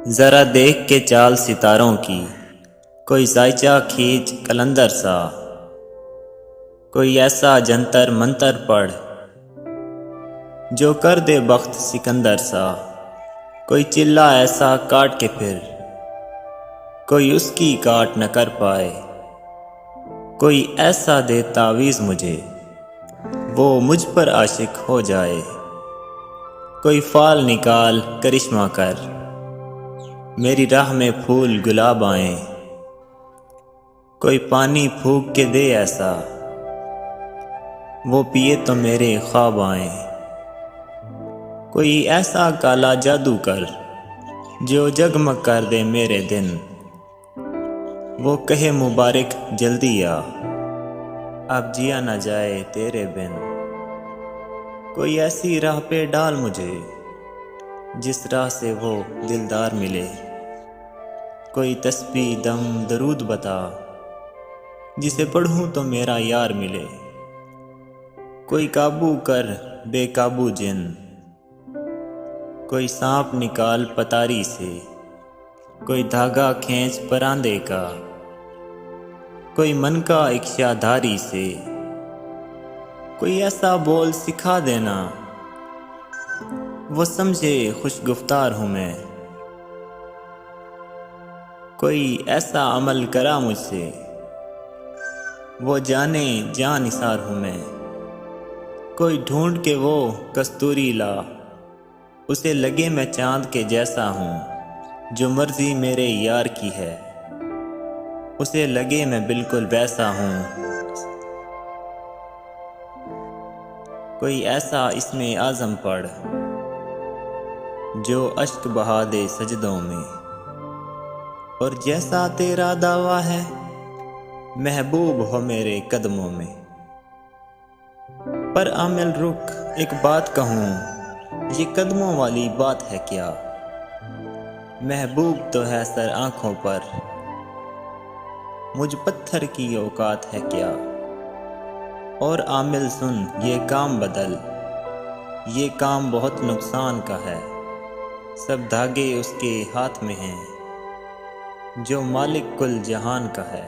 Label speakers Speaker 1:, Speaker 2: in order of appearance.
Speaker 1: जरा देख के चाल सितारों की, कोई जायचा खींच कलंदर सा, कोई ऐसा जंतर मंतर पढ़ जो कर दे बख्त सिकंदर सा। कोई चिल्ला ऐसा काट के फिर कोई उसकी काट न कर पाए। कोई ऐसा दे तावीज़ मुझे वो मुझ पर आशिक हो जाए। कोई फाल निकाल करिश्मा कर मेरी राह में फूल गुलाब आए। कोई पानी फूंक के दे ऐसा वो पिए तो मेरे ख्वाब आए। कोई ऐसा काला जादू कर जो जगमग कर दे मेरे दिन, वो कहे मुबारक जल्दी आ अब जिया न जाए तेरे बिन। कोई ऐसी राह पे डाल मुझे जिस राह से वो दिलदार मिले। कोई तस्बीह दम दरूद बता जिसे पढ़ूं तो मेरा यार मिले। कोई काबू कर बेकाबू जिन, कोई सांप निकाल पतारी से, कोई धागा खींच परांदे का, कोई मन का इच्छाधारी से। कोई ऐसा बोल सिखा देना वो समझे खुश गुफ्तार हूँ मैं। कोई ऐसा अमल करा मुझसे वो जाने जान निसार हूँ मैं। कोई ढूंढ के वो कस्तूरी ला उसे लगे मैं चांद के जैसा हूँ। जो मर्जी मेरे यार की है उसे लगे मैं बिल्कुल वैसा हूँ। कोई ऐसा इसमें आज़म पढ़ जो अश्क बहा दे सजदों में, और जैसा तेरा दावा है महबूब हो मेरे कदमों में। पर आमिल रुक एक बात कहूँ, ये कदमों वाली बात है क्या? महबूब तो है सर आँखों पर, मुझ पत्थर की औकात है क्या? और आमिल सुन ये काम बदल, ये काम बहुत नुकसान का है। सब धागे उसके हाथ में हैं जो मालिक कुल जहान का है।